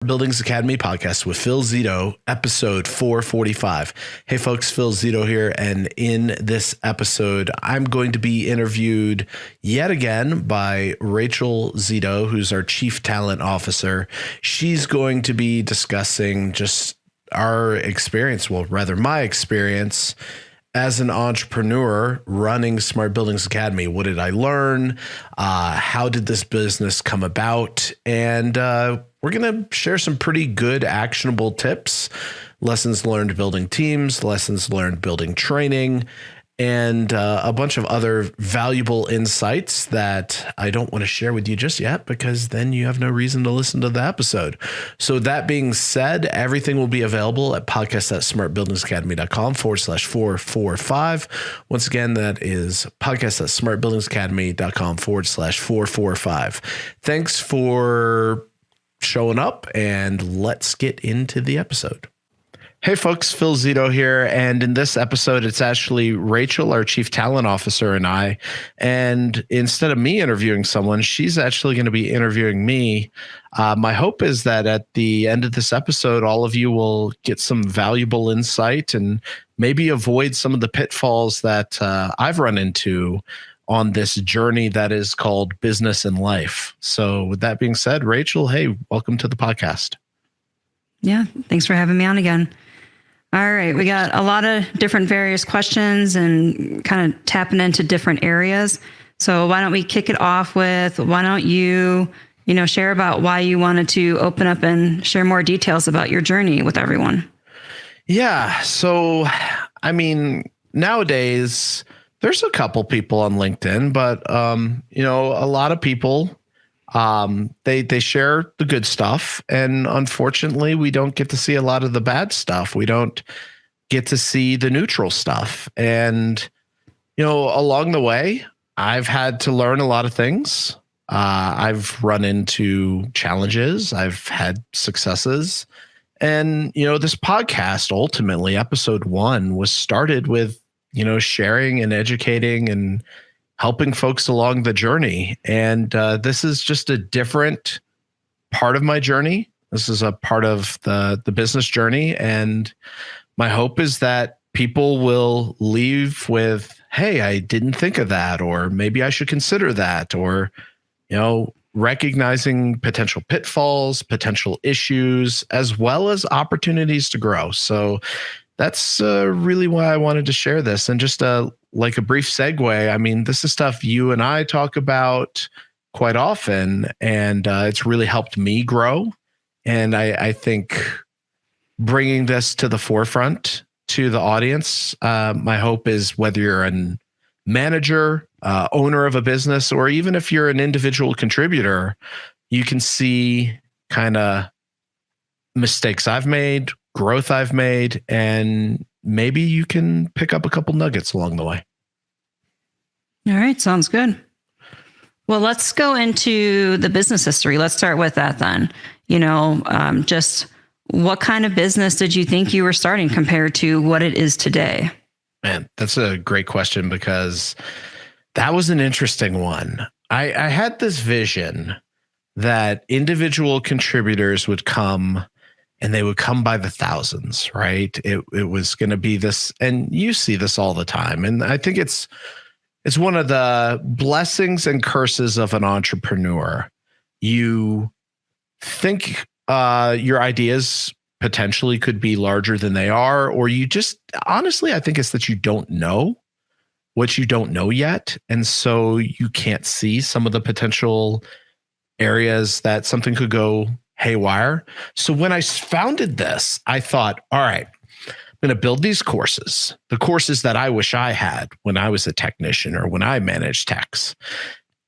Buildings Academy podcast with Phil Zito, episode 445. Hey folks, Phil Zito here. And in this episode, I'm going to be interviewed yet again by Rachel Zito, who's our Chief Talent Officer. She's going to be discussing just our experience, well, rather my experience as an entrepreneur running Smart Buildings Academy. What did I learn? How did this business come about? And we're going to share some pretty good actionable tips, lessons learned building teams, lessons learned building training, and a bunch of other valuable insights that I don't want to share with you just yet, because then you have no reason to listen to the episode. So that being said, everything will be available at podcast.smartbuildingsacademy.com/445. Once again, that is podcast.smartbuildingsacademy.com/445. Thanks for showing up, and let's get into the episode. Hey folks, Phil Zito here. And in this episode, it's actually Rachel, our Chief Talent Officer, and I. And instead of me interviewing someone, she's actually going to be interviewing me. My hope is that at the end of this episode, all of you will get some valuable insight and maybe avoid some of the pitfalls that I've run into on this journey that is called business and life. So with that being said, Rachel, hey, welcome to the podcast. Yeah, thanks for having me on again. All right, we got a lot of different various questions and kind of tapping into different areas. So why don't we kick it off with, why don't you share about why you wanted to open up and share more details about your journey with everyone? Yeah, so I mean, nowadays there's a couple people on LinkedIn, but a lot of people they share the good stuff, and unfortunately we don't get to see a lot of the bad stuff. We don't get to see the neutral stuff. And along the way, I've had to learn a lot of things. I've run into challenges, I've had successes, and this podcast, ultimately episode 1, was started with sharing and educating and helping folks along the journey. And this is just a different part of my journey. This is a part of the business journey. And my hope is that people will leave with, hey, I didn't think of that, or maybe I should consider that, or, recognizing potential pitfalls, potential issues, as well as opportunities to grow. So that's really why I wanted to share this. And just like a brief segue, I mean, this is stuff you and I talk about quite often, and it's really helped me grow. And I think bringing this to the forefront to the audience, my hope is whether you're a manager, owner of a business, or even if you're an individual contributor, you can see kind of mistakes I've made, growth I've made, and maybe you can pick up a couple nuggets along the way. All right, sounds good. Well, let's go into the business history. Let's start with that then. Just what kind of business did you think you were starting compared to what it is today? Man, that's a great question, because that was an interesting one. I had this vision that individual contributors would come, and they would come by the thousands, right? It was going to be this, and you see this all the time. And I think it's one of the blessings and curses of an entrepreneur. You think your ideas potentially could be larger than they are, or you just, honestly, I think it's that you don't know what you don't know yet. And so you can't see some of the potential areas that something could go haywire. So when I founded this, I thought, all right, I'm going to build these courses, the courses that I wish I had when I was a technician or when I managed techs.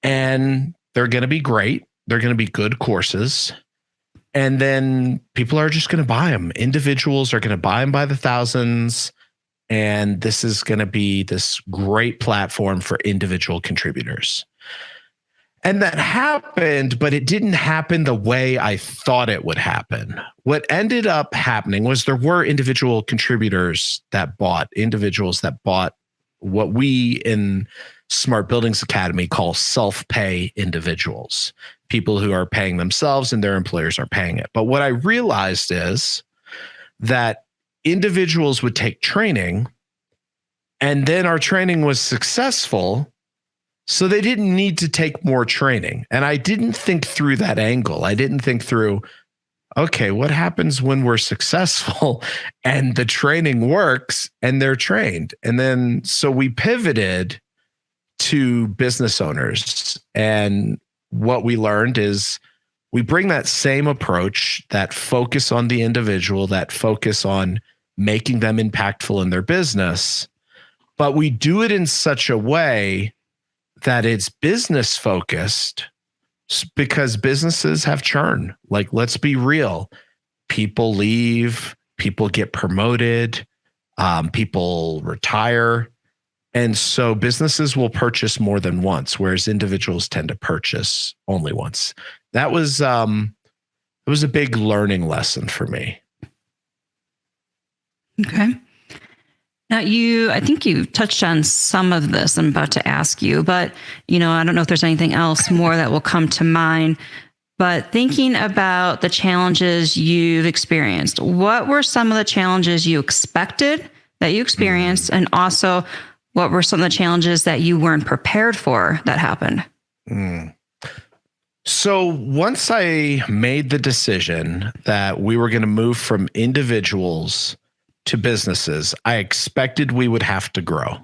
And they're going to be great. They're going to be good courses. And then people are just going to buy them. Individuals are going to buy them by the thousands. And this is going to be this great platform for individual contributors. And that happened, but it didn't happen the way I thought it would happen. What ended up happening was there were individuals that bought what we in Smart Buildings Academy call self-pay individuals, people who are paying themselves and their employers are paying it. But what I realized is that individuals would take training and then our training was successful, so they didn't need to take more training. And I didn't think through that angle. I didn't think through, okay, what happens when we're successful and the training works and they're trained? And then, so we pivoted to business owners. And what we learned is we bring that same approach, that focus on the individual, that focus on making them impactful in their business, but we do it in such a way that it's business focused, because businesses have churn. Like, let's be real. People leave, people get promoted, people retire. And so businesses will purchase more than once, whereas individuals tend to purchase only once. That was, it was a big learning lesson for me. Okay. Now I think you touched on some of this I'm about to ask you, but I don't know if there's anything else more that will come to mind. But thinking about the challenges you've experienced, what were some of the challenges you expected that you experienced? And also, what were some of the challenges that you weren't prepared for that happened? So once I made the decision that we were going to move from individuals to businesses, I expected we would have to grow.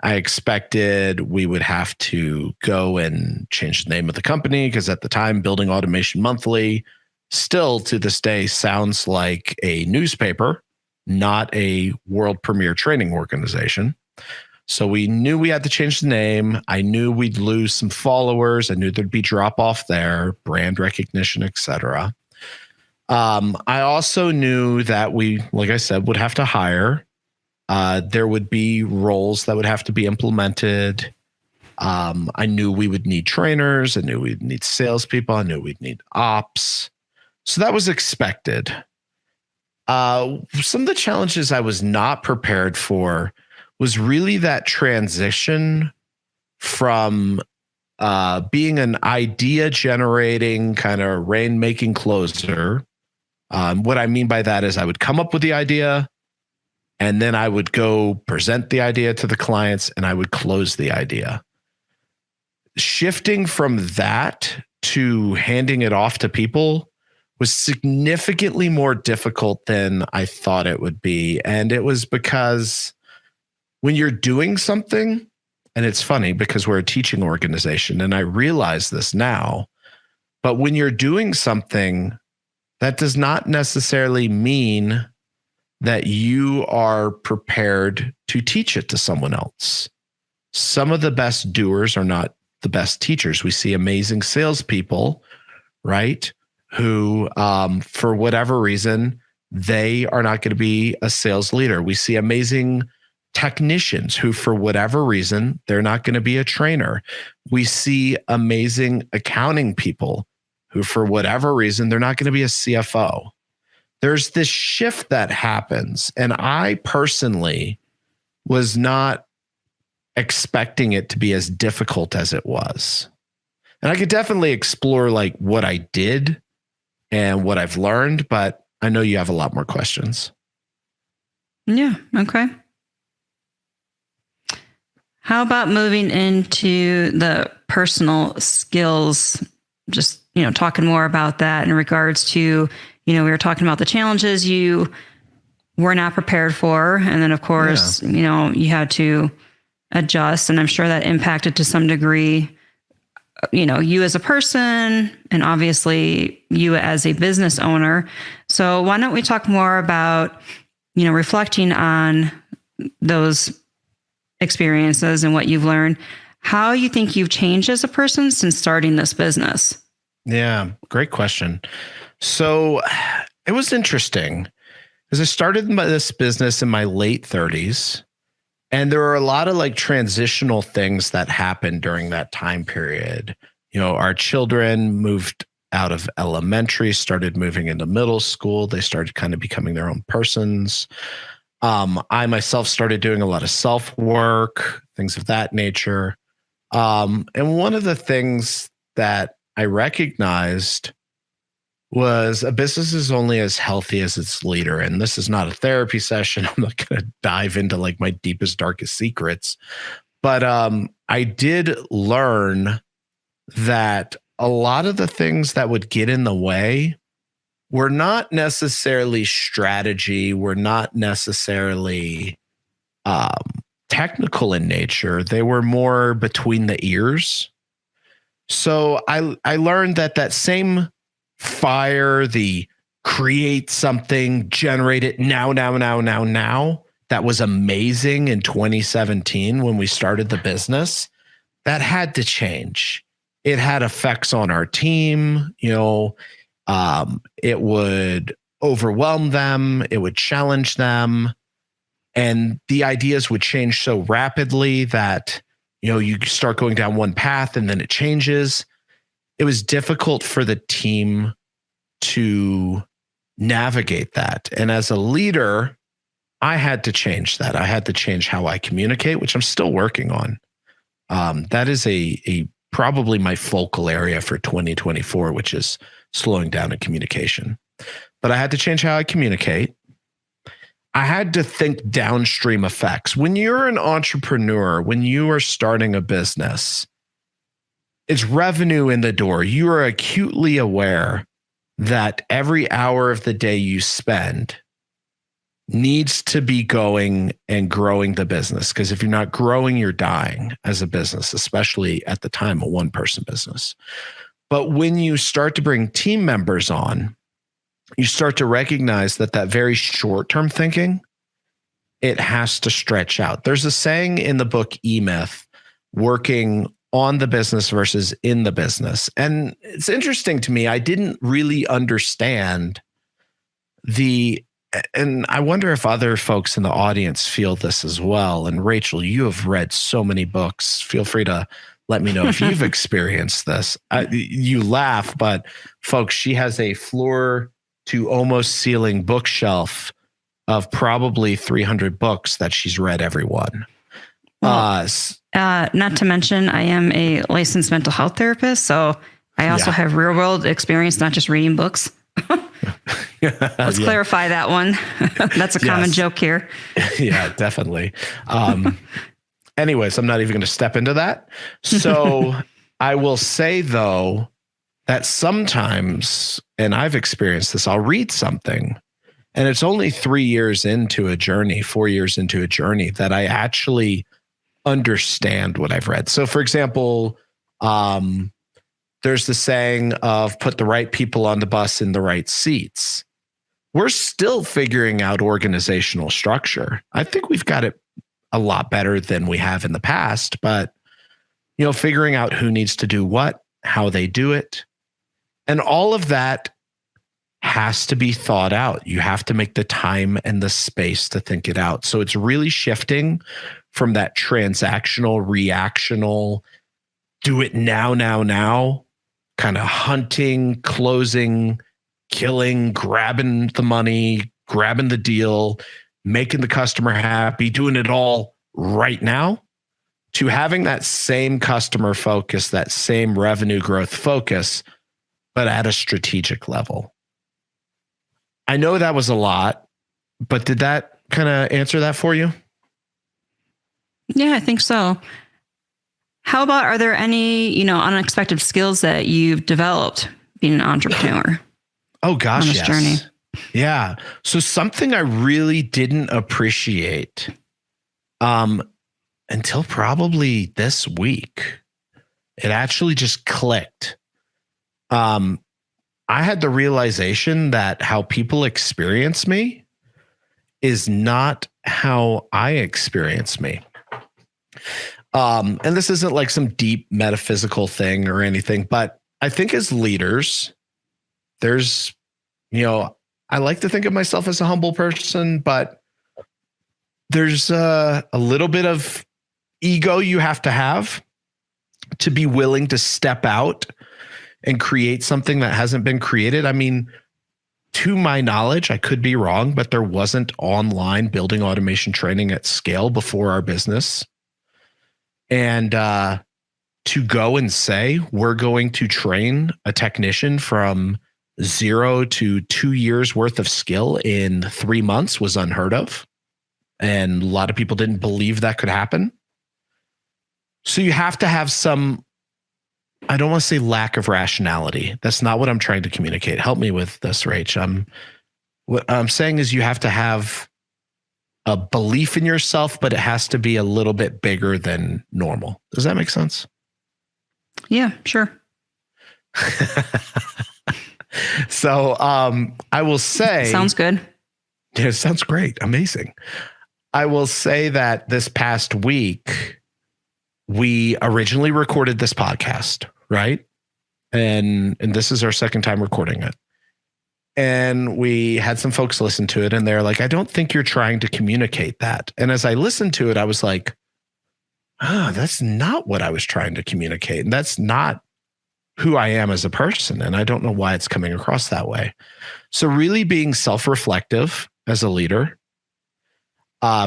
I expected we would have to go and change the name of the company, because at the time, Building Automation Monthly still to this day sounds like a newspaper, not a world premier training organization. So we knew we had to change the name. I knew we'd lose some followers. I knew there'd be drop off there, brand recognition, etc. I also knew that we, like I said, would have to hire. There would be roles that would have to be implemented. I knew we would need trainers. I knew we'd need salespeople. I knew we'd need ops. So that was expected. Some of the challenges I was not prepared for was really that transition from being an idea generating kind of rainmaking closer. What I mean by that is I would come up with the idea and then I would go present the idea to the clients and I would close the idea. Shifting from that to handing it off to people was significantly more difficult than I thought it would be. And it was because when you're doing something, and it's funny because we're a teaching organization and I realize this now, but when you're doing something, that does not necessarily mean that you are prepared to teach it to someone else. Some of the best doers are not the best teachers. We see amazing salespeople, right? Who, for whatever reason, they are not going to be a sales leader. We see amazing technicians who, for whatever reason, they're not going to be a trainer. We see amazing accounting people who, for whatever reason, they're not going to be a CFO. There's this shift that happens. And I personally was not expecting it to be as difficult as it was. And I could definitely explore like what I did and what I've learned, but I know you have a lot more questions. Yeah. Okay. How about moving into the personal skills? Just, talking more about that in regards to, we were talking about the challenges you were not prepared for. And then of course, you had to adjust, and I'm sure that impacted to some degree, you as a person and obviously you as a business owner. So why don't we talk more about, reflecting on those experiences and what you've learned, how you think you've changed as a person since starting this business? Yeah, great question. So it was interesting because I started this business in my late 30s, and there were a lot of like transitional things that happened during that time period. Our children moved out of elementary, started moving into middle school. They started kind of becoming their own persons. I myself started doing a lot of self-work, things of that nature. And one of the things that I recognized was a business is only as healthy as its leader. And this is not a therapy session. I'm not going to dive into like my deepest, darkest secrets. But I did learn that a lot of the things that would get in the way were not necessarily strategy, were not necessarily technical in nature. They were more between the ears. So I learned that same fire, the create something, generate it now, that was amazing in 2017 when we started the business, that had to change. It had effects on our team. It would overwhelm them. It would challenge them. And the ideas would change so rapidly that, you start going down one path and then it changes. It was difficult for the team to navigate that. And as a leader, I had to change that. I had to change how I communicate, which I'm still working on. That is a probably my focal area for 2024, which is slowing down in communication. But I had to change how I communicate. I had to think downstream effects. When you're an entrepreneur, when you are starting a business, it's revenue in the door. You are acutely aware that every hour of the day you spend needs to be going and growing the business. Because if you're not growing, you're dying as a business, especially at the time, a one-person business. But when you start to bring team members on, you start to recognize that very short-term thinking, it has to stretch out. There's a saying in the book E-Myth, working on the business versus in the business. And it's interesting to me, I didn't really understand and I wonder if other folks in the audience feel this as well. And Rachel, you have read so many books. Feel free to let me know if you've experienced this. You laugh, but folks, she has a floor to almost ceiling bookshelf of probably 300 books that she's read every one. Well, not to mention, I am a licensed mental health therapist, so I also have real world experience, not just reading books. Let's clarify that one. That's a common joke here. Yeah, definitely. Anyways, I'm not even going to step into that. So I will say, though, that sometimes, and I've experienced this, I'll read something and it's only 3 years into a journey, 4 years into a journey that I actually understand what I've read. So for example, there's the saying of put the right people on the bus in the right seats. We're still figuring out organizational structure. I think we've got it a lot better than we have in the past, but figuring out who needs to do what, how they do it. And all of that has to be thought out. You have to make the time and the space to think it out. So it's really shifting from that transactional, reactional, do it now, kind of hunting, closing, killing, grabbing the money, grabbing the deal, making the customer happy, doing it all right now, to having that same customer focus, that same revenue growth focus, but at a strategic level. I know that was a lot, but did that kind of answer that for you? Yeah, I think so. How about, are there any, unexpected skills that you've developed being an entrepreneur? Oh gosh, on this journey? Yeah. So something I really didn't appreciate until probably this week, it actually just clicked. I had the realization that how people experience me is not how I experience me. And this isn't like some deep metaphysical thing or anything, but I think as leaders, there's, I like to think of myself as a humble person, but there's a little bit of ego you have to be willing to step out and create something that hasn't been created. I mean, to my knowledge, I could be wrong, but there wasn't online building automation training at scale before our business. And to go and say, we're going to train a technician from 0 to 2 years worth of skill in 3 months was unheard of. And a lot of people didn't believe that could happen. So you have to have some, I don't want to say lack of rationality. That's not what I'm trying to communicate. Help me with this, Rach. What I'm saying is you have to have a belief in yourself, but it has to be a little bit bigger than normal. Does that make sense? Yeah, sure. So I will say... Sounds good. Yeah, it sounds great. Amazing. I will say that this past week, we originally recorded this podcast, right? And this is our second time recording it. And we had some folks listen to it and they're like, I don't think you're trying to communicate that. And as I listened to it, I was like, that's not what I was trying to communicate. And that's not who I am as a person. And I don't know why it's coming across that way. So really being self-reflective as a leader,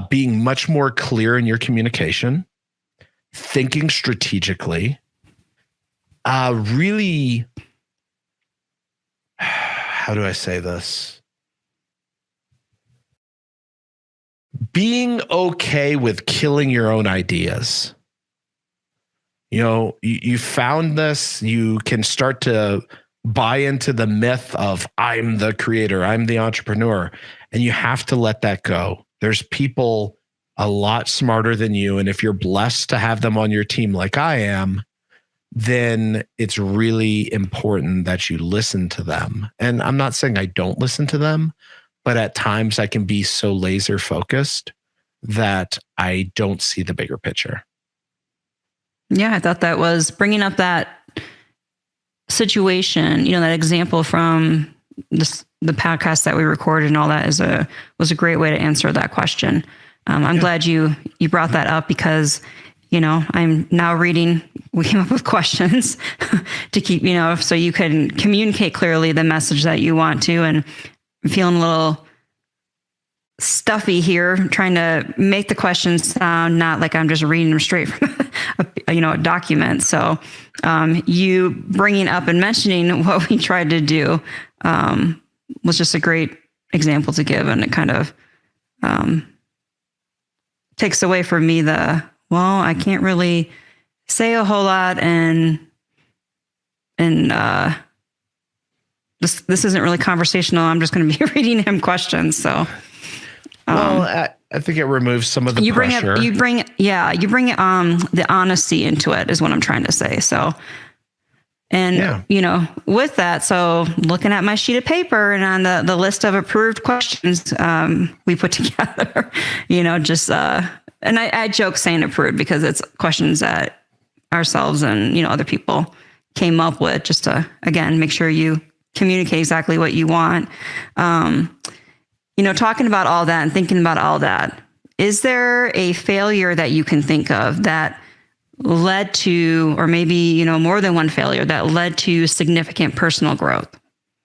being much more clear in your communication, thinking strategically, really, how do I say this? Being okay with killing your own ideas. You know, you found this, you can start to buy into the myth of I'm the creator, I'm the entrepreneur, and you have to let that go. There's people a lot smarter than you. And if you're blessed to have them on your team like I am, then it's really important that you listen to them. And I'm not saying I don't listen to them, but at times I can be so laser focused that I don't see the bigger picture. Yeah, I thought that was bringing up that situation, that example from the podcast that we recorded and all that was a great way to answer that question. I'm glad you brought that up because, I'm now reading, we came up with questions to keep, so you can communicate clearly the message that you want to. And I'm feeling a little stuffy here, trying to make the questions sound not like I'm just reading them straight from a document. So you bringing up and mentioning what we tried to do was just a great example to give. And it kind of takes away from me I can't really say a whole lot and this isn't really conversational. I'm just going to be reading him questions. So, I think it removes some of the pressure. You bring the honesty into it is what I'm trying to say. So, and with that, so looking at my sheet of paper and on the list of approved questions we put together, and I joke saying approved because it's questions that ourselves and, other people came up with just to, again, make sure you communicate exactly what you want. Talking about all that and thinking about all that, is there a failure that you can think of that led to, or maybe, more than one failure that led to significant personal growth?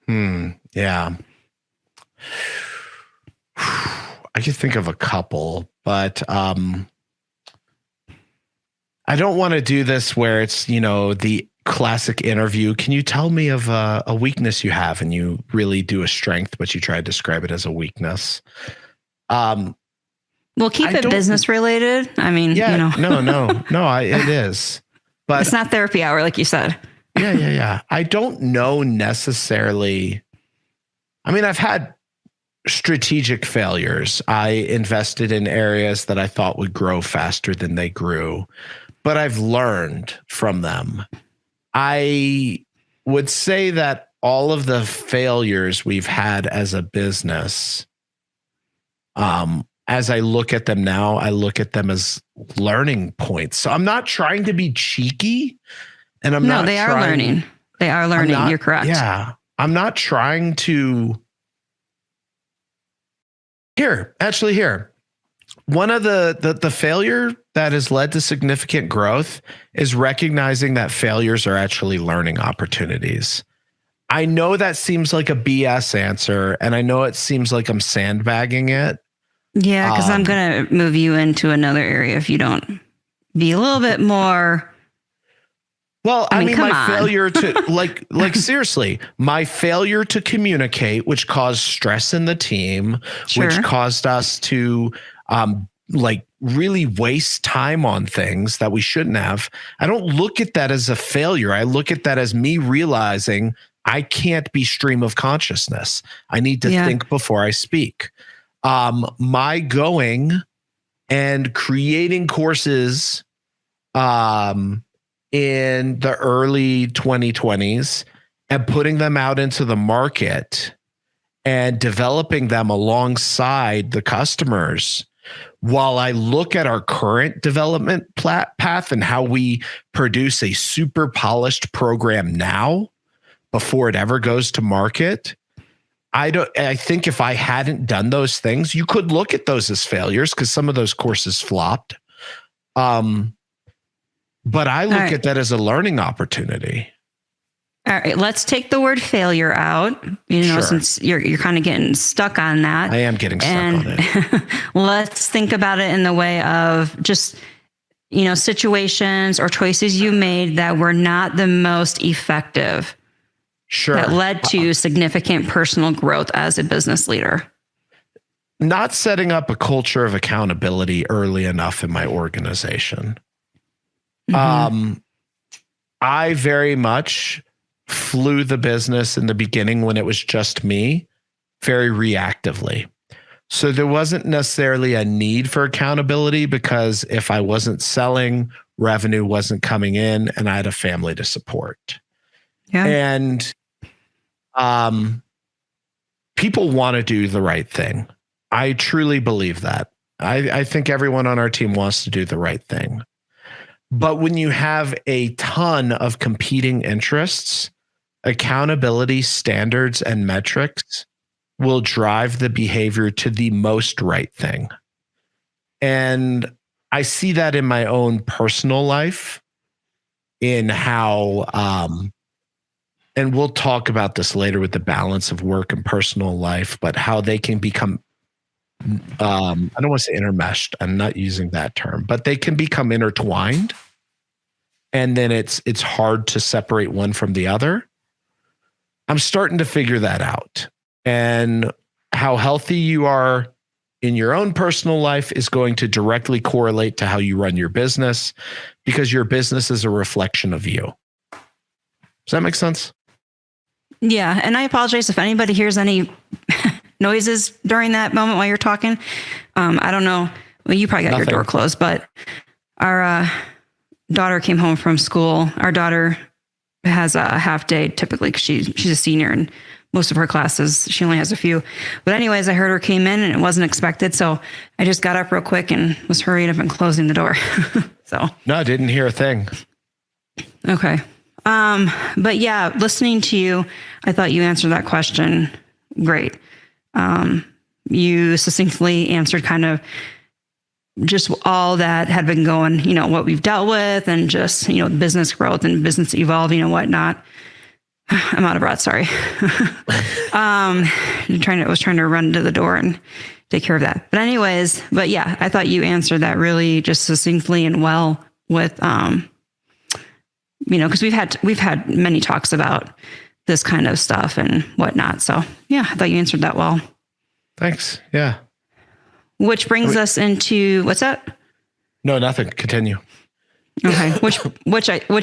Yeah. I could think of a couple, but I don't want to do this where it's, the classic interview. Can you tell me of a weakness you have and you really do a strength, but you try to describe it as a weakness? We'll keep it business related. I mean, No, it is, but it's not therapy hour, like you said. Yeah. I don't know necessarily. I mean, I've had strategic failures. I invested in areas that I thought would grow faster than they grew, but I've learned from them. I would say that all of the failures we've had as a business, as I look at them now, I look at them as learning points. So I'm not trying to be cheeky, and they are learning. They are learning. You're correct. Yeah. I'm not trying to. Here. One of the failure that has led to significant growth is recognizing that failures are actually learning opportunities. I know that seems like a BS answer, and I know it seems like I'm sandbagging it. Yeah, because I'm going to move you into another area if you don't be a little bit more Well, I mean come my on. failure to like seriously, my failure to communicate, which caused stress in the team, Sure. which caused us to like really waste time on things that we shouldn't have. I don't look at that as a failure. I look at that as me realizing I can't be stream of consciousness. I need to think before I speak. My going and creating courses in the early 2020s and putting them out into the market and developing them alongside the customers. While I look at our current development path and how we produce a super polished program now before it ever goes to market, I think if I hadn't done those things, you could look at those as failures because some of those courses flopped. But I look at that as a learning opportunity. All right, let's take the word failure out, since you're kind of getting stuck on that. I am getting stuck on it. Let's think about it in the way of just, situations or choices you made that were not the most effective. Sure. That led to significant personal growth as a business leader. Not setting up a culture of accountability early enough in my organization. I very much flew the business in the beginning when it was just me very reactively. So there wasn't necessarily a need for accountability because if I wasn't selling, revenue wasn't coming in and I had a family to support. Yeah. And people want to do the right thing. I truly believe that. I think everyone on our team wants to do the right thing. But when you have a ton of competing interests, accountability standards and metrics will drive the behavior to the most right thing. And I see that in my own personal life, in how, and we'll talk about this later with the balance of work and personal life, but how they can become, I don't want to say intermeshed. I'm not using that term, but they can become intertwined. And then it's hard to separate one from the other. I'm starting to figure that out. And how healthy you are in your own personal life is going to directly correlate to how you run your business, because your business is a reflection of you. Does that make sense? Yeah. And I apologize if anybody hears any noises during that moment while you're talking. I don't know. Well, you probably got your door closed, but our daughter came home from school. Our daughter has a half day typically because she's a senior and most of her classes, she only has a few. But anyways, I heard her came in and it wasn't expected. So I just got up real quick and was hurrying up and closing the door. No, I didn't hear a thing. Okay. But yeah, listening to you, I thought you answered that question great. You succinctly answered kind of just all that had been going, what we've dealt with and just, business growth and business evolving and whatnot. I'm out of breath. Sorry. I was trying to run to the door and take care of that. But anyways, yeah, I thought you answered that really just succinctly and well with, because we've had many talks about this kind of stuff and whatnot. So yeah, I thought you answered that well. Thanks. Yeah. Which brings us into what's that? No, nothing. Continue. Okay. Which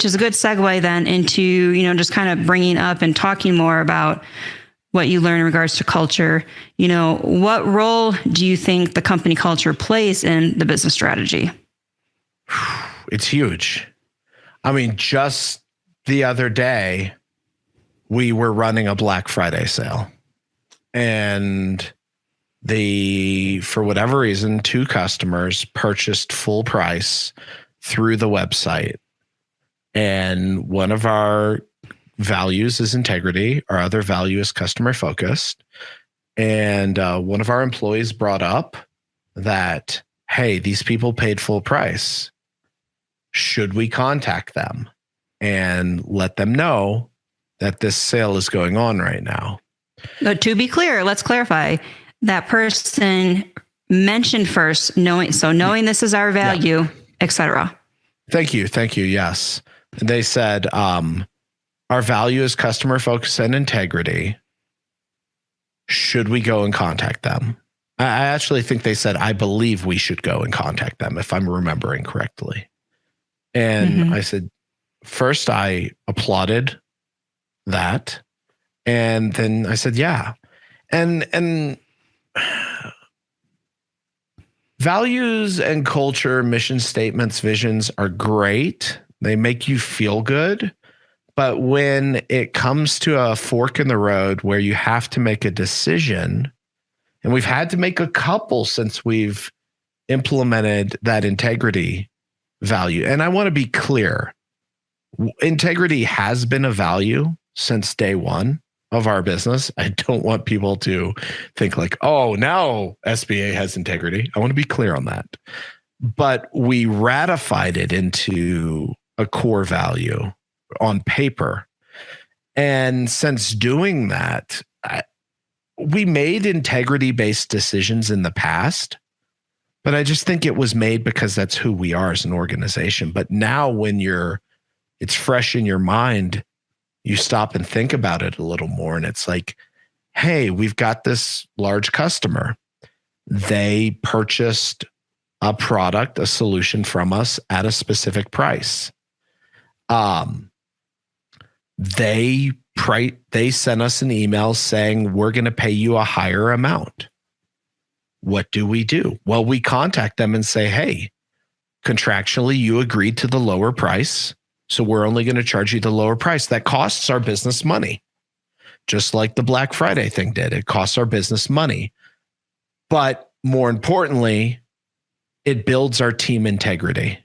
is a good segue then into, just kind of bringing up and talking more about what you learn in regards to culture. What role do you think the company culture plays in the business strategy? It's huge. I mean, just the other day, we were running a Black Friday sale, and for whatever reason, 2 customers purchased full price through the website. And one of our values is integrity. Our other value is customer focused. And one of our employees brought up that, hey, these people paid full price. Should we contact them and let them know that this sale is going on right now? No, to be clear, let's clarify. That person mentioned first, knowing this is our value, etc. Thank you. Yes. They said, our value is customer focus and integrity. Should we go and contact them? I actually think they said, I believe we should go and contact them, if I'm remembering correctly. And I said, first I applauded that. And then I said, yeah. And values and culture, mission statements, visions are great. They make you feel good. But when it comes to a fork in the road where you have to make a decision, and we've had to make a couple since we've implemented that integrity value. And I want to be clear, integrity has been a value since day one of our business. I don't want people to think like, oh, now SBA has integrity. I want to be clear on that. But we ratified it into a core value on paper. And since doing that, we made integrity-based decisions in the past, but I just think it was made because that's who we are as an organization. But now when it's fresh in your mind, you stop and think about it a little more. And it's like, hey, we've got this large customer. They purchased a product, a solution from us at a specific price. They sent us an email saying, we're going to pay you a higher amount. What do? Well, we contact them and say, hey, contractually, you agreed to the lower price. So we're only going to charge you the lower price. That costs our business money. Just like the Black Friday thing did. It costs our business money. But more importantly, it builds our team integrity.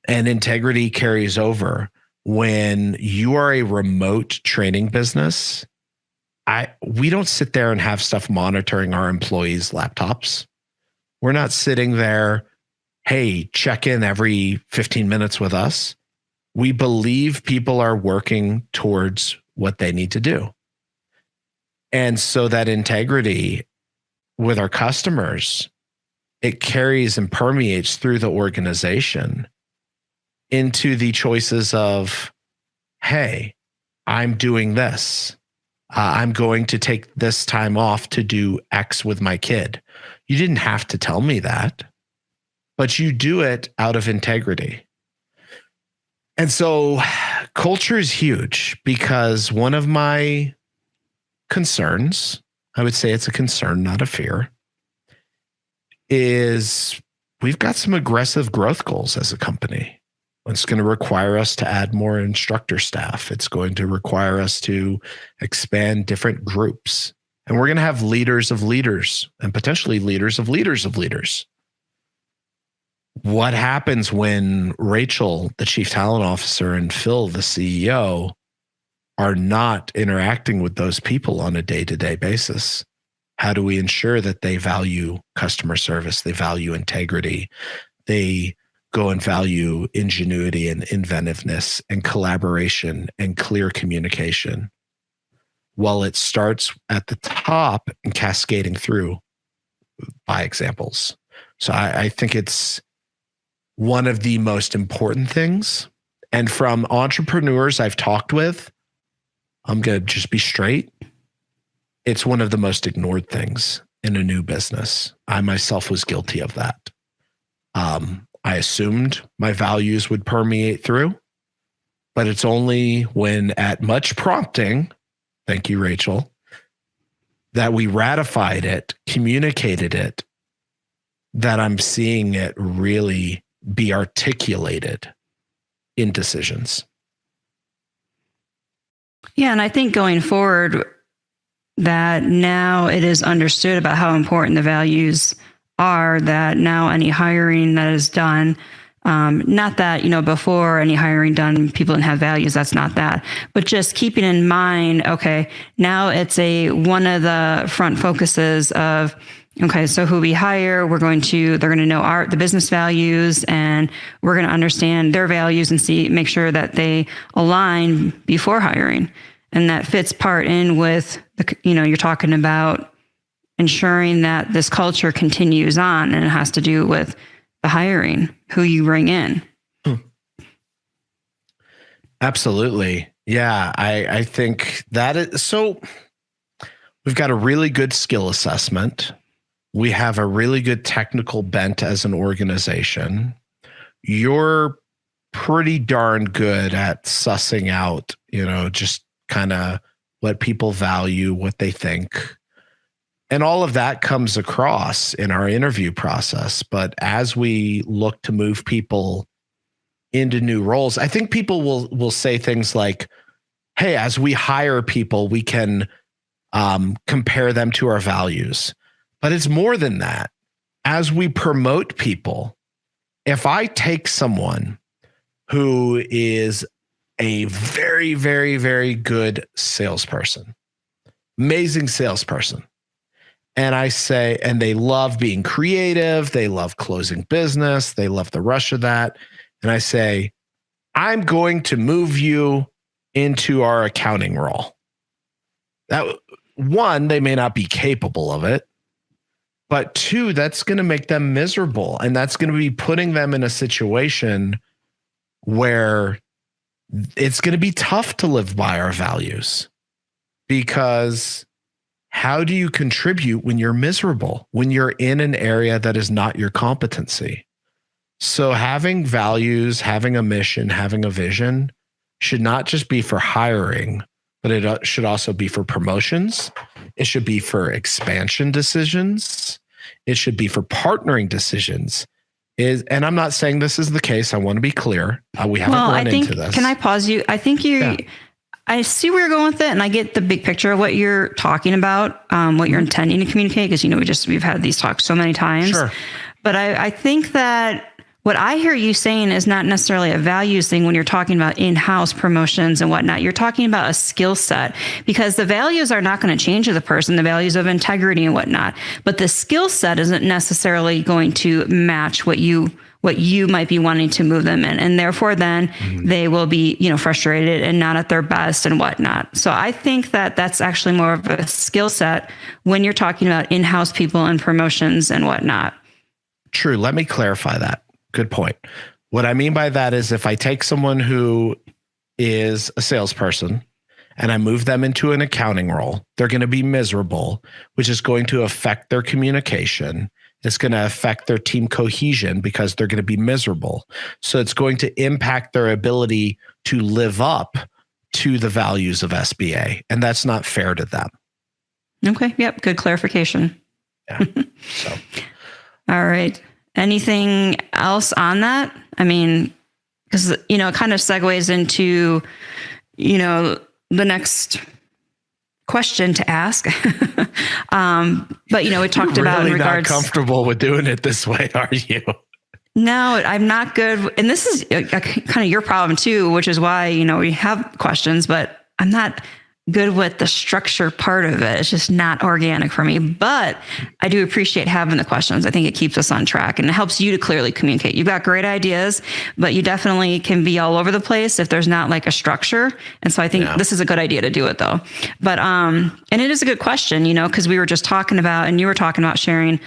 And integrity carries over. When you are a remote training business, we don't sit there and have stuff monitoring our employees' laptops. We're not sitting there, hey, check in every 15 minutes with us. We believe people are working towards what they need to do. And so that integrity with our customers, it carries and permeates through the organization into the choices of, hey, I'm doing this. I'm going to take this time off to do X with my kid. You didn't have to tell me that, but you do it out of integrity. And so culture is huge because one of my concerns, I would say it's a concern, not a fear, is we've got some aggressive growth goals as a company. It's going to require us to add more instructor staff. It's going to require us to expand different groups. And we're going to have leaders of leaders and potentially leaders of leaders of leaders. What happens when Rachel, the Chief Talent Officer, and Phil, the CEO, are not interacting with those people on a day-to-day basis? How do we ensure that they value customer service, they value integrity, they go and value ingenuity and inventiveness and collaboration and clear communication? Well, it starts at the top and cascading through by examples. So I think it's one of the most important things. And from entrepreneurs I've talked with, I'm going to just be straight. It's one of the most ignored things in a new business. I myself was guilty of that. I assumed my values would permeate through, but it's only when at much prompting, thank you, Rachel, that we ratified it, communicated it, that I'm seeing it really be articulated in decisions. Yeah, and I think going forward, that now it is understood about how important the values are, that now any hiring that is done, not that, before any hiring done, people didn't have values. That's not that. But just keeping in mind, okay, now it's one of the front focuses of, okay, so who we hire, they're going to know the business values, and we're going to understand their values and make sure that they align before hiring. And that fits part in with you're talking about ensuring that this culture continues on, and it has to do with the hiring, who you bring in. Absolutely. Yeah. I think that is so. We've got a really good skill assessment. We have a really good technical bent as an organization. You're pretty darn good at sussing out, just kind of what people value, what they think. And all of that comes across in our interview process. But as we look to move people into new roles, I think people will say things like, hey, as we hire people, we can compare them to our values. But it's more than that. As we promote people, if I take someone who is a very, very, very good salesperson, amazing salesperson, and I say, and they love being creative, they love closing business, they love the rush of that, and I say, I'm going to move you into our accounting role. That one, they may not be capable of it, but two, that's going to make them miserable. And that's going to be putting them in a situation where it's going to be tough to live by our values, because how do you contribute when you're miserable, when you're in an area that is not your competency? So having values, having a mission, having a vision should not just be for hiring, but it should also be for promotions. It should be for expansion decisions. It should be for partnering decisions. And I'm not saying this is the case. I want to be clear. We haven't run into this. Can I pause you? I think I see where you're going with it, and I get the big picture of what you're talking about, what you're intending to communicate, because we've had these talks so many times. Sure. But I think that what I hear you saying is not necessarily a values thing when you're talking about in-house promotions and whatnot. You're talking about a skill set, because the values are not going to change with the person, the values of integrity and whatnot. But the skill set isn't necessarily going to match what you might be wanting to move them in. And therefore then they will be, frustrated and not at their best and whatnot. So I think that that's actually more of a skill set when you're talking about in-house people and promotions and whatnot. True. Let me clarify that. Good point. What I mean by that is, if I take someone who is a salesperson and I move them into an accounting role, they're going to be miserable, which is going to affect their communication. It's going to affect their team cohesion because they're going to be miserable. So it's going to impact their ability to live up to the values of SBA. And that's not fair to them. Okay. Yep. Good clarification. Yeah. So. All right. Anything else on that? I mean, because, it kind of segues into, the next question to ask. But, we talked about in regards. Not comfortable with doing it this way, are you? No, I'm not good. And this is kind of your problem too, which is why, we have questions, but I'm not good with the structure part of it. It's just not organic for me, but I do appreciate having the questions. I think it keeps us on track and it helps you to clearly communicate. You've got great ideas, but you definitely can be all over the place if there's not like a structure. And so I think this is a good idea to do it though. But, and it is a good question, because we were just talking about, and you were talking about sharing,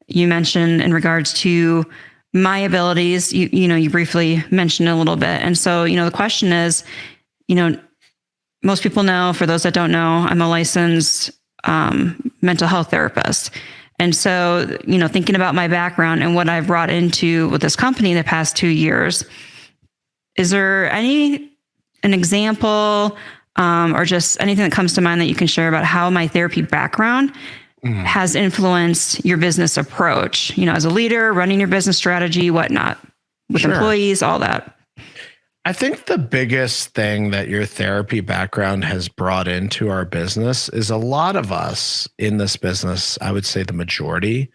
you mentioned in regards to my abilities, you briefly mentioned a little bit. And so, the question is, most people know, for those that don't know, I'm a licensed mental health therapist. And so, thinking about my background and what I've brought into with this company the past 2 years, is there an example or just anything that comes to mind that you can share about how my therapy background has influenced your business approach, as a leader, running your business strategy, whatnot, with employees, all that? I think the biggest thing that your therapy background has brought into our business is a lot of us in this business, I would say the majority,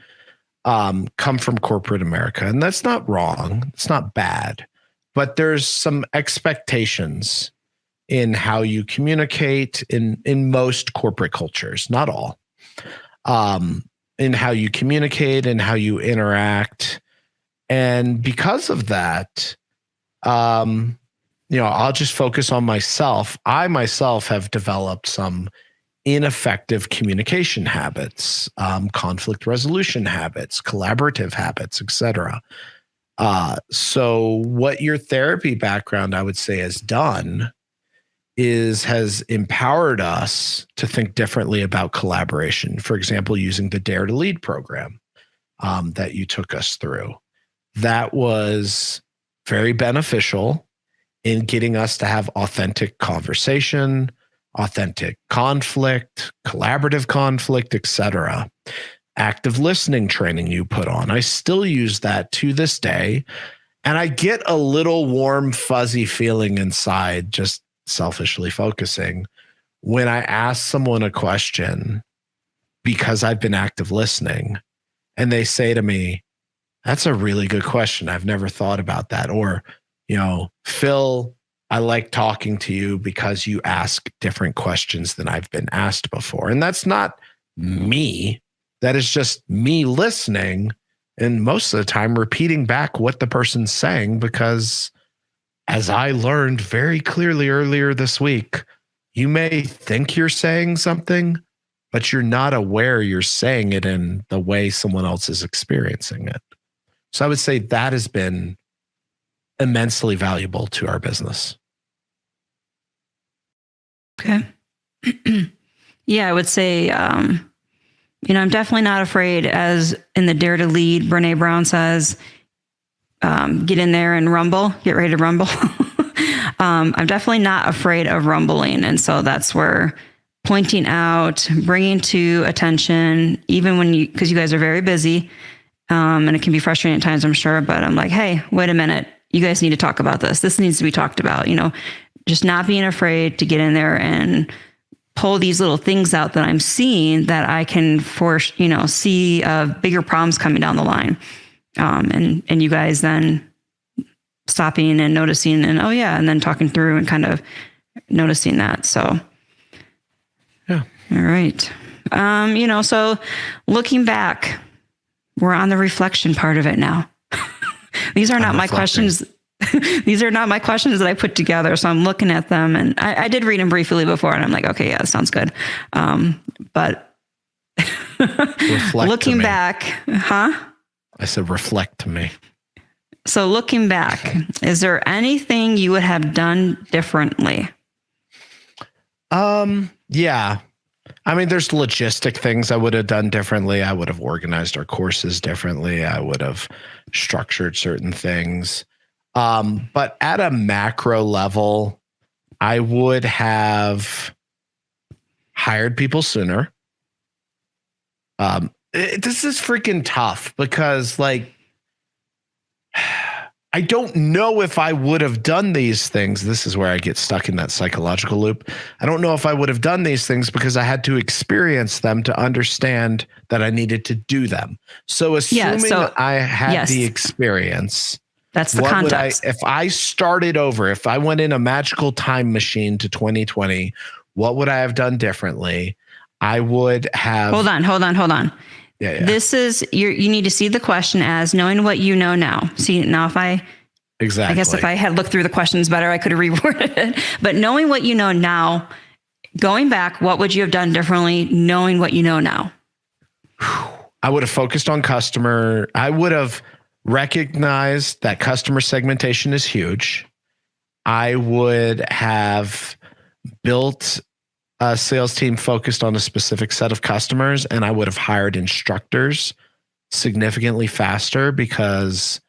come from corporate America. And that's not wrong. It's not bad. But there's some expectations in how you communicate in most corporate cultures, not all, in how you communicate and how you interact. And because of that, I'll just focus on myself. I myself have developed some ineffective communication habits, conflict resolution habits, collaborative habits, etc. So what your therapy background, I would say, has done has empowered us to think differently about collaboration. For example, using the Dare to Lead program that you took us through. That was very beneficial in getting us to have authentic conversation, authentic conflict, collaborative conflict, etc. Active listening training you put on. I still use that to this day. And I get a little warm, fuzzy feeling inside, just selfishly focusing, when I ask someone a question because I've been active listening and they say to me, "That's a really good question. I've never thought about that." Or, "Phil, I like talking to you because you ask different questions than I've been asked before." And that's not me. That is just me listening and most of the time repeating back what the person's saying, because as I learned very clearly earlier this week, you may think you're saying something, but you're not aware you're saying it in the way someone else is experiencing it. So I would say that has been immensely valuable to our business. Okay. Yeah, I would say, I'm definitely not afraid, as in the Dare to Lead, Brene Brown says, get in there and rumble, get ready to rumble. I'm definitely not afraid of rumbling. And so that's where pointing out, bringing to attention, even when because you guys are very busy, and it can be frustrating at times, I'm sure, but I'm like, hey, wait a minute. You guys need to talk about this. This needs to be talked about, just not being afraid to get in there and pull these little things out that I'm seeing that I can see bigger problems coming down the line. And you guys then stopping and noticing and, oh yeah, and then talking through and kind of noticing that. So, yeah. All right. So looking back, we're on the reflection part of it now. These are not my questions. These are not my questions that I put together. So I'm looking at them, and I did read them briefly before, and I'm like, okay, yeah, sounds good. But looking back, I said, reflect to me. So looking back, is there anything you would have done differently? Yeah. I mean, there's logistic things I would have done differently. I would have organized our courses differently. I would have structured certain things. But at a macro level, I would have hired people sooner. This is freaking tough because, I don't know if I would have done these things. This is where I get stuck in that psychological loop. I don't know if I would have done these things because I had to experience them to understand that I needed to do them. So assuming I had the experience, that's the context. If I started over, if I went in a magical time machine to 2020, what would I have done differently? I would have... Hold on. Yeah. This is, you need to see the question as knowing what you know now. See, now Exactly. I guess if I had looked through the questions better, I could have reworded it. But knowing what you know now, going back, what would you have done differently knowing what you know now? I would have focused on customer. I would have recognized that customer segmentation is huge. I would have built a sales team focused on a specific set of customers, and I would have hired instructors significantly faster because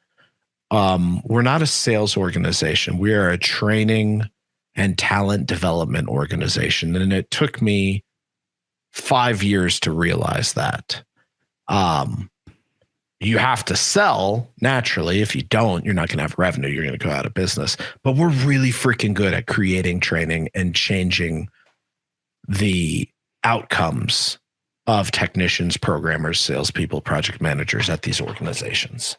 we're not a sales organization. We are a training and talent development organization. And it took me 5 years to realize that. You have to sell naturally. If you don't, you're not going to have revenue. You're going to go out of business. But we're really freaking good at creating training and changing the outcomes of technicians, programmers, salespeople, project managers at these organizations.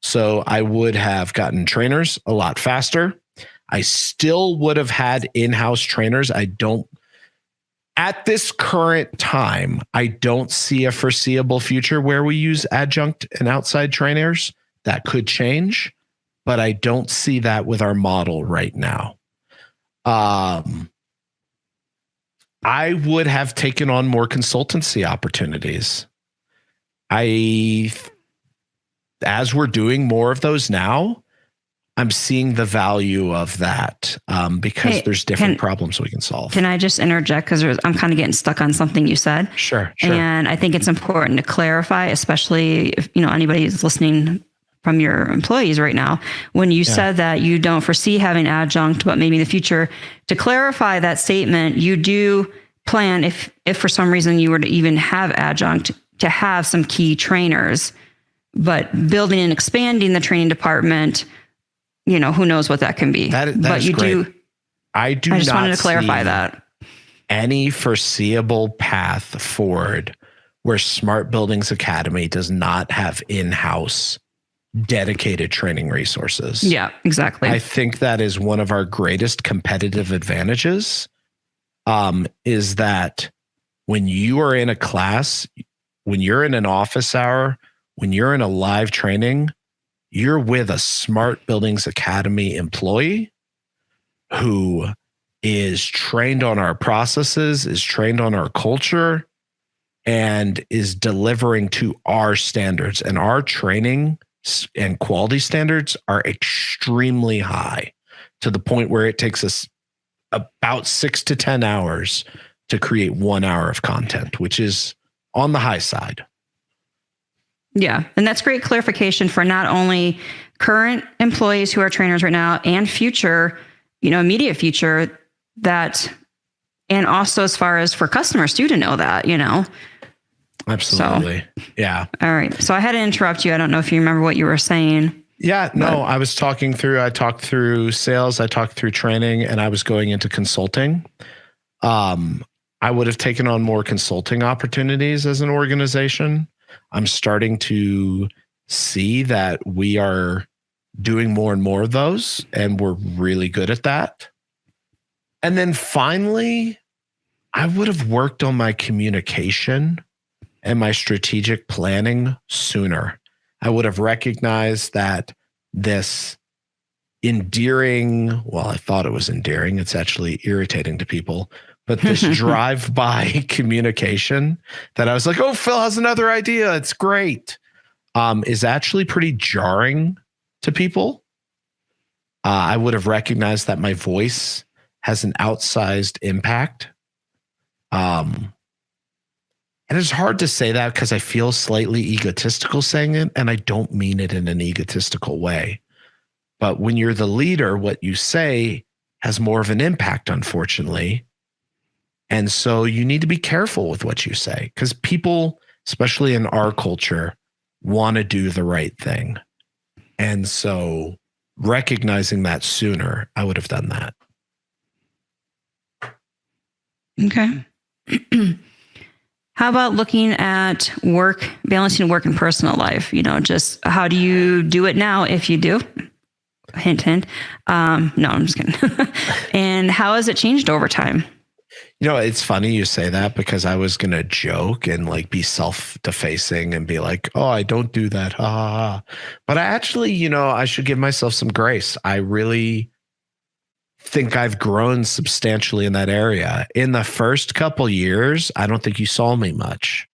So I would have gotten trainers a lot faster. I still would have had in-house trainers. At this current time, I don't see a foreseeable future where we use adjunct and outside trainers. That could change, but I don't see that with our model right now. I would have taken on more consultancy opportunities. I as we're doing more of those now, I'm seeing the value of that because there's different problems we can solve. Can I just interject? Because I'm kind of getting stuck on something you said. Sure. And I think it's important to clarify, especially if anybody is listening from your employees right now, when you said that you don't foresee having adjunct, but maybe in the future, to clarify that statement, you do plan, if for some reason you were to even have adjunct, to have some key trainers, but building and expanding the training department, who knows what that can be. But you great. I just wanted to clarify that. Any foreseeable path forward where Smart Buildings Academy does not have in-house dedicated training resources. Yeah, exactly. I think that is one of our greatest competitive advantages, is that when you are in a class, when you're in an office hour, when you're in a live training, you're with a Smart Buildings Academy employee who is trained on our processes, is trained on our culture, and is delivering to our standards. And our training and quality standards are extremely high, to the point where it takes us about 6 to 10 hours to create 1 hour of content, which is on the high side. Yeah. And that's great clarification for not only current employees who are trainers right now and future, immediate future, and also as far as for customers too, to know that, Absolutely. So, yeah. All right. So I had to interrupt you. I don't know if you remember what you were saying. Yeah, no, I talked through sales, I talked through training, and I was going into consulting. I would have taken on more consulting opportunities as an organization. I'm starting to see that we are doing more and more of those, and we're really good at that. And then finally, I would have worked on my communication and my strategic planning sooner. I would have recognized that this endearing, well, I thought it was endearing, it's actually irritating to people, but this drive-by communication that I was like, oh, Phil has another idea, it's great, is actually pretty jarring to people. I would have recognized that my voice has an outsized impact. And it's hard to say that because I feel slightly egotistical saying it, and I don't mean it in an egotistical way. But when you're the leader, what you say has more of an impact, unfortunately. And so you need to be careful with what you say, because people, especially in our culture, want to do the right thing. And so recognizing that sooner, I would have done that. Okay. How about looking at work, balancing work and personal life? Just how do you do it now if you do? Hint, hint. No, I'm just kidding. And how has it changed over time? It's funny you say that, because I was going to joke and be self-defacing and be like, oh, I don't do that. Ha, ha, ha. But I actually, I should give myself some grace. I really think I've grown substantially in that area. In the first couple years, I don't think you saw me much.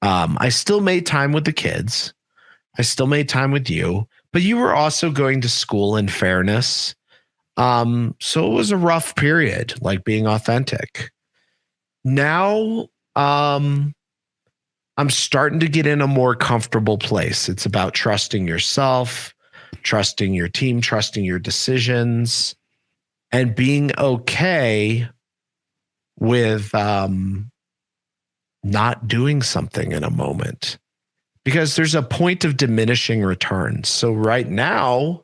I still made time with the kids. I still made time with you, but you were also going to school, in fairness. So it was a rough period, being authentic. Now, I'm starting to get in a more comfortable place. It's about trusting yourself, trusting your team, trusting your decisions, and being okay with not doing something in a moment, because there's a point of diminishing returns. So right now,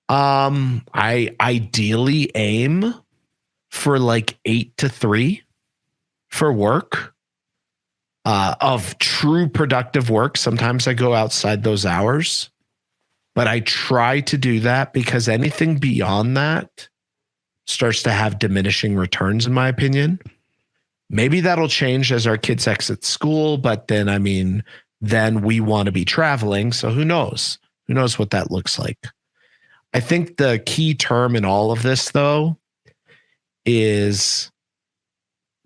I ideally aim for 8 to 3 for work, of true productive work. Sometimes I go outside those hours, but I try to do that, because anything beyond that starts to have diminishing returns, in my opinion. Maybe that'll change as our kids exit school, but then, then we want to be traveling. So who knows? Who knows what that looks like? I think the key term in all of this, though, is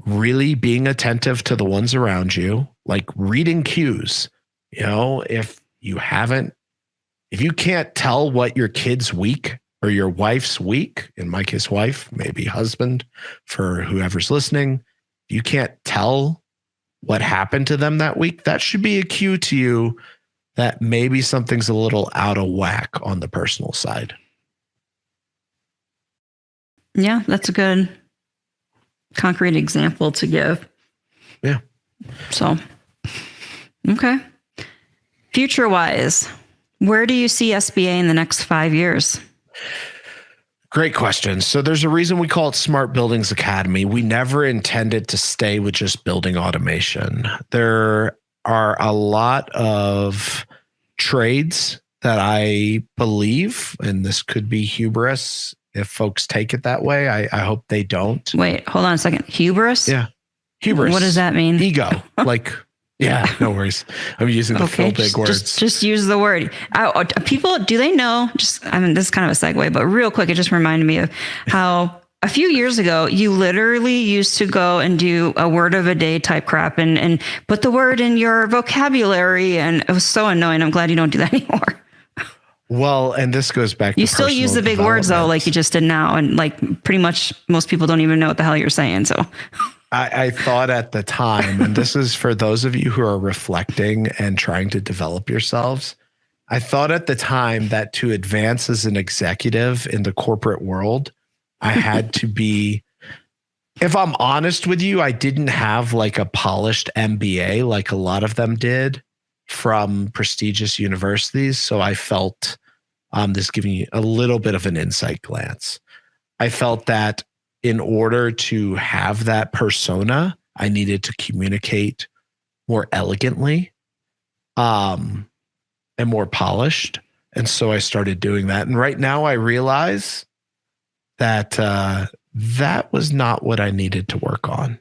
really being attentive to the ones around you, reading cues. If you haven't, if you can't tell what your kid's week or your wife's week, in my case, wife, maybe husband, for whoever's listening, you can't tell what happened to them that week, that should be a cue to you that maybe something's a little out of whack on the personal side. Yeah, that's a good concrete example to give. Yeah. So, okay. Future-wise, where do you see SBA in the next 5 years? Great question. So there's a reason we call it Smart Buildings Academy. We never intended to stay with just building automation. There are a lot of trades that I believe, and this could be hubris if folks take it that way. I hope they don't. Wait, hold on a second. Hubris? Yeah. Hubris. What does that mean? Ego. Yeah, no worries. I'm using the full big words. Just use the word. People, do they know? This is kind of a segue, but real quick, it just reminded me of how a few years ago, you literally used to go and do a word of a day type crap and put the word in your vocabulary. And it was so annoying. I'm glad you don't do that anymore. Well, and this goes back to you still use the big words though, like you just did now. And like pretty much most people don't even know what the hell you're saying. So I thought at the time, and this is for those of you who are reflecting and trying to develop yourselves, I thought at the time that to advance as an executive in the corporate world, I had to be, if I'm honest with you, I didn't have like a polished MBA like a lot of them did from prestigious universities. So I felt, this giving you a little bit of an insight glance. I felt that in order to have that persona, I needed to communicate more elegantly and more polished. And so I started doing that. And right now I realize that that was not what I needed to work on.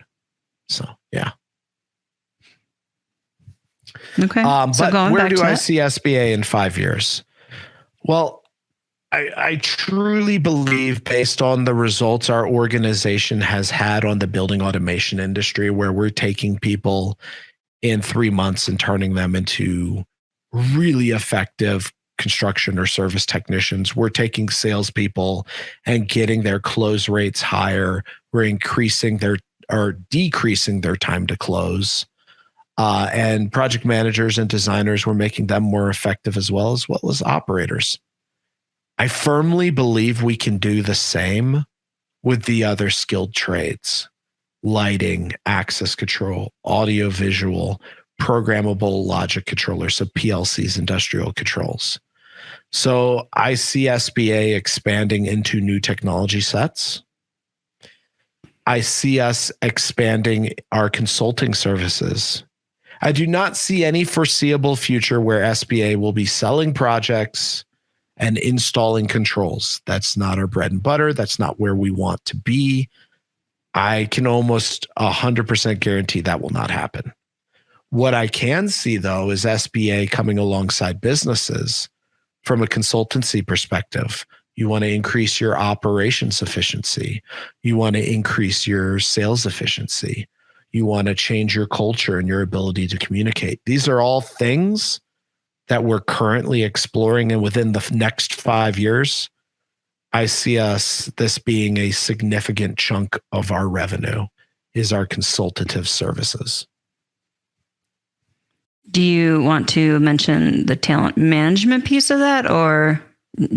So, yeah. Okay. But where do I see SBA in 5 years? Well, I truly believe, based on the results our organization has had on the building automation industry, where we're taking people in 3 months and turning them into really effective construction or service technicians. We're taking salespeople and getting their close rates higher. We're increasing decreasing their time to close. And project managers and designers, we're making them more effective as well as operators. I firmly believe we can do the same with the other skilled trades: lighting, access control, audio visual, programmable logic controllers, so PLCs, industrial controls. So I see SBA expanding into new technology sets. I see us expanding our consulting services. I do not see any foreseeable future where SBA will be selling projects and installing controls. That's not our bread and butter. That's not where we want to be. I can almost 100% guarantee that will not happen. What I can see, though, is SBA coming alongside businesses from a consultancy perspective. You want to increase your operations efficiency. You want to increase your sales efficiency. You want to change your culture and your ability to communicate. These are all things that we're currently exploring, and within the next 5 years, I see this being a significant chunk of our revenue is our consultative services. Do you want to mention the talent management piece of that, or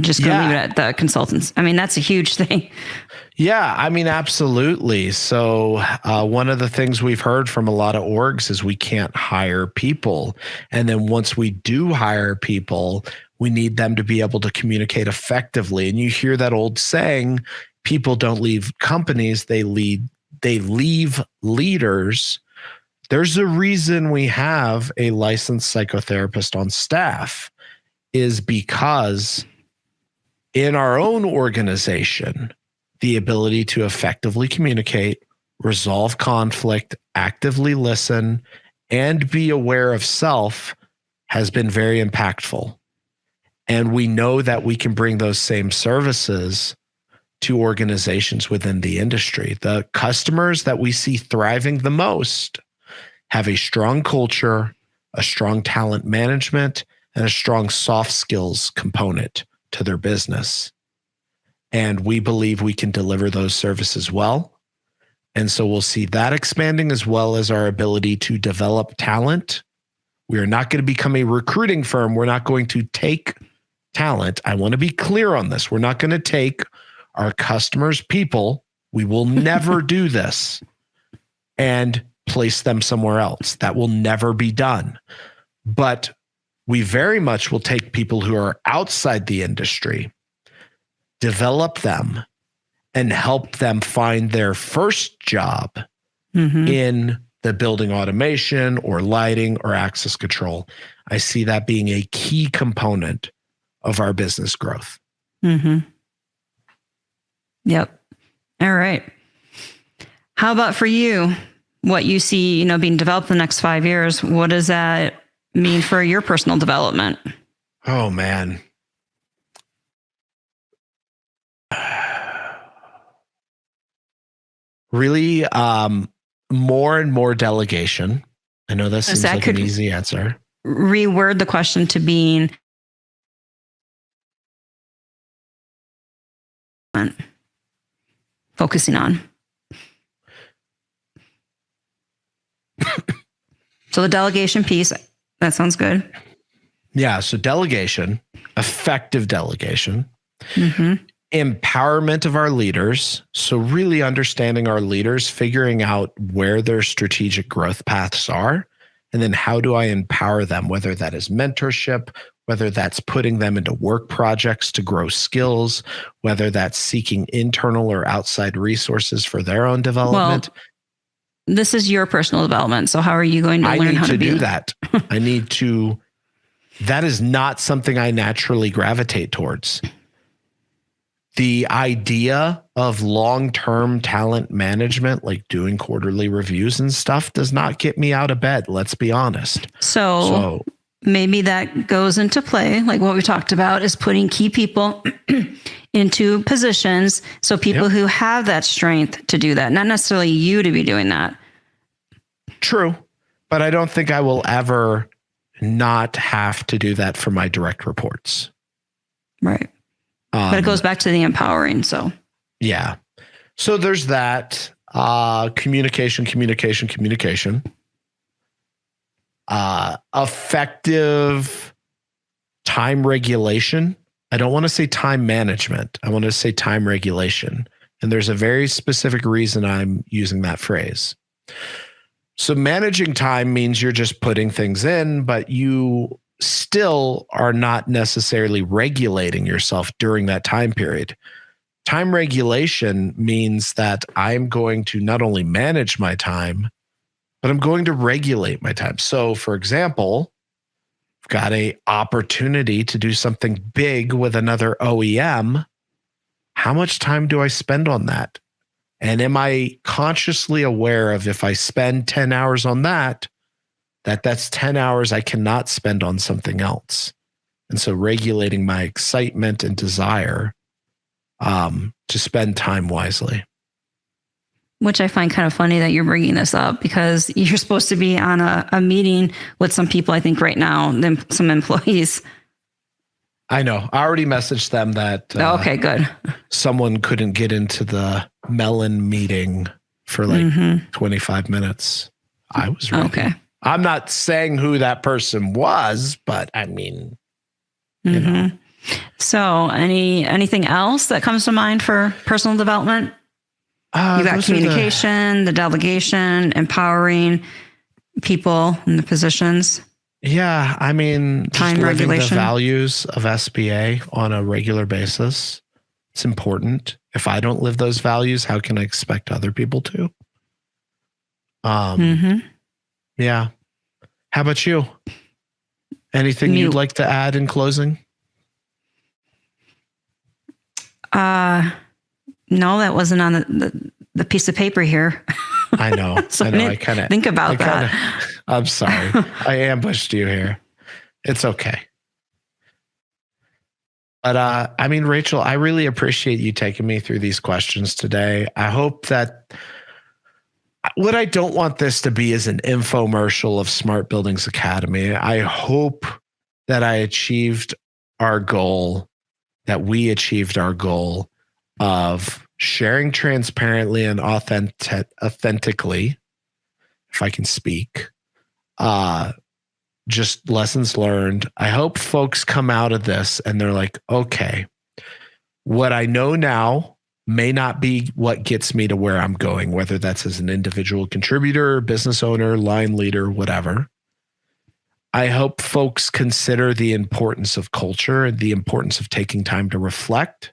just gonna leave it at the consultants? I mean, that's a huge thing. Yeah, I mean, absolutely. So one of the things we've heard from a lot of orgs is we can't hire people. And then once we do hire people, we need them to be able to communicate effectively. And you hear that old saying, people don't leave companies, they leave leaders. There's a reason we have a licensed psychotherapist on staff, is because in our own organization, the ability to effectively communicate, resolve conflict, actively listen, and be aware of self has been very impactful. And we know that we can bring those same services to organizations within the industry. The customers that we see thriving the most have a strong culture, a strong talent management, and a strong soft skills component to their business. And we believe we can deliver those services well. And so we'll see that expanding, as well as our ability to develop talent. We are not going to become a recruiting firm. We're not going to take talent. I want to be clear on this. We're not going to take our customers' people. We will never do this and place them somewhere else. That will never be done. But we very much will take people who are outside the industry, develop them, and help them find their first job in the building automation or lighting or access control. I see that being a key component of our business growth. Yep. All right. How about for you? What you see, being developed the next 5 years, what does that mean for your personal development? Oh, man. Really, more and more delegation. I know that seems like an easy answer. Reword the question to being focusing on. So the delegation piece, that sounds good. Yeah. So delegation, effective delegation, empowerment of our leaders. So really understanding our leaders, figuring out where their strategic growth paths are, and then how do I empower them, whether that is mentorship, whether that's putting them into work projects to grow skills, whether that's seeking internal or outside resources for their own development. Well, this is your personal development. So how are you going to learn how to do that? I need to, that is not something I naturally gravitate towards. The idea of long-term talent management, like doing quarterly reviews and stuff, does not get me out of bed. Let's be honest. So maybe that goes into play. Like what we talked about is putting key people into positions. So people who have that strength to do that, not necessarily you to be doing that. True. But I don't think I will ever not have to do that for my direct reports. Right. But it goes back to the empowering. So, yeah. So there's that communication. Effective time regulation. I don't want to say time management. I want to say time regulation. And there's a very specific reason I'm using that phrase. So managing time means you're just putting things in, but you still are not necessarily regulating yourself during that time period. Time regulation means that I'm going to not only manage my time, but I'm going to regulate my time. So for example, I've got an opportunity to do something big with another OEM. How much time do I spend on that? And am I consciously aware of, if I spend 10 hours on that, that's 10 hours I cannot spend on something else? And so regulating my excitement and desire to spend time wisely. Which I find kind of funny that you're bringing this up, because you're supposed to be on a meeting with some people, I think right now, some employees. I know. I already messaged them that okay, good. Someone couldn't get into the Melon meeting for like 25 minutes. I was ready. Okay. I'm not saying who that person was, but I mean, you know. So anything else that comes to mind for personal development? You got communication, the delegation, empowering people in the positions. Yeah, I mean, time just living regulation, the values of SBA on a regular basis. It's important. If I don't live those values, how can I expect other people to? Yeah. How about you? Anything you'd like to add in closing? No, that wasn't on the piece of paper here. I know. So I know. I kind of think about that. I'm sorry. I ambushed you here. It's okay. But I mean, Rachel, I really appreciate you taking me through these questions today. I hope that what I don't want this to be is an infomercial of Smart Buildings Academy. I hope that I achieved our goal, that we achieved our goal of sharing transparently and authentically, if I can speak, just lessons learned. I hope folks come out of this and they're like, okay, what I know now may not be what gets me to where I'm going, whether that's as an individual contributor, business owner, line leader, whatever. I hope folks consider the importance of culture and the importance of taking time to reflect.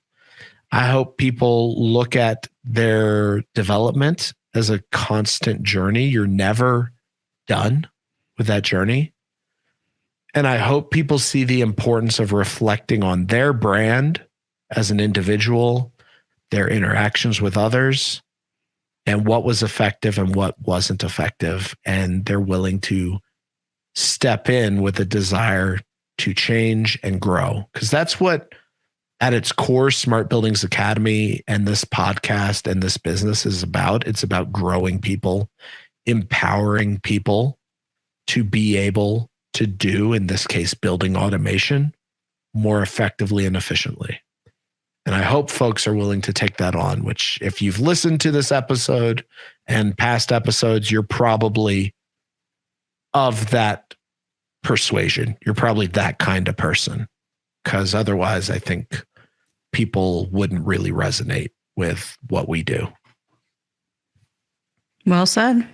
I hope people look at their development as a constant journey. You're never done with that journey. And I hope people see the importance of reflecting on their brand as an individual, their interactions with others, and what was effective and what wasn't effective. And they're willing to step in with a desire to change and grow. Because that's what, at its core, Smart Buildings Academy and this podcast and this business is about. It's about growing people, empowering people to be able to do, in this case, building automation more effectively and efficiently. And I hope folks are willing to take that on, which if you've listened to this episode and past episodes, you're probably of that persuasion. You're probably that kind of person, because otherwise I think people wouldn't really resonate with what we do. Well said.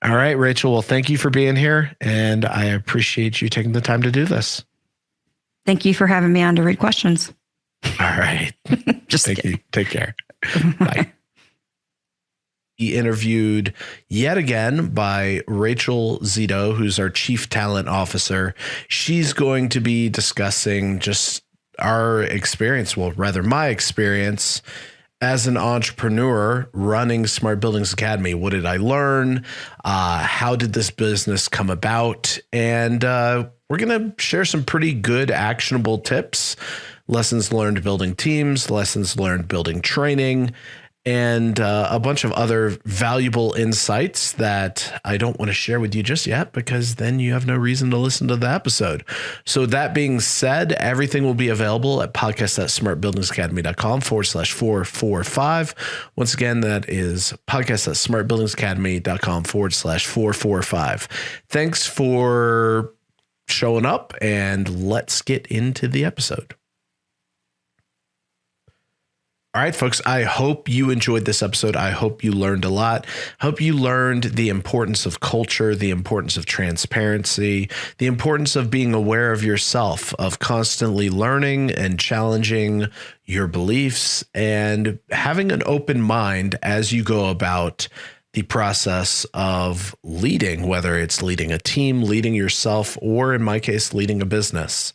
All right, Rachel. Well, thank you for being here, and I appreciate you taking the time to do this. Thank you for having me on to read questions. All right. Just Thank kidding. you. Take care. Bye. He interviewed yet again by Rachel Zito, who's our Chief Talent Officer. She's going to be discussing just our experience, well, rather my experience as an entrepreneur running Smart Buildings Academy. What did I learn? How did this business come about? And we're going to share some pretty good actionable tips, lessons learned building teams, lessons learned building training, and a bunch of other valuable insights that I don't want to share with you just yet, because then you have no reason to listen to the episode. So that being said, everything will be available at podcast.smartbuildingsacademy.com/445. Once again, that is podcast.smartbuildingsacademy.com/445. Thanks for showing up, and let's get into the episode. All right, folks, I hope you enjoyed this episode. I hope you learned a lot. I hope you learned the importance of culture, the importance of transparency, the importance of being aware of yourself, of constantly learning and challenging your beliefs, and having an open mind as you go about the process of leading, whether it's leading a team, leading yourself, or in my case, leading a business.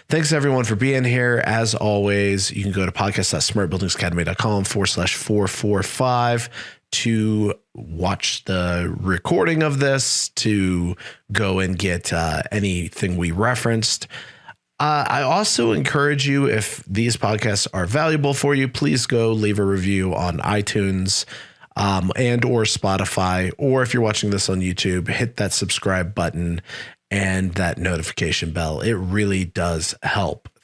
Thanks everyone for being here. As always, you can go to podcast.smartbuildingsacademy.com/445 to watch the recording of this, to go and get anything we referenced. I also encourage you, if these podcasts are valuable for you, please go leave a review on iTunes and or Spotify, or if you're watching this on YouTube, hit that subscribe button and that notification bell. It really does help.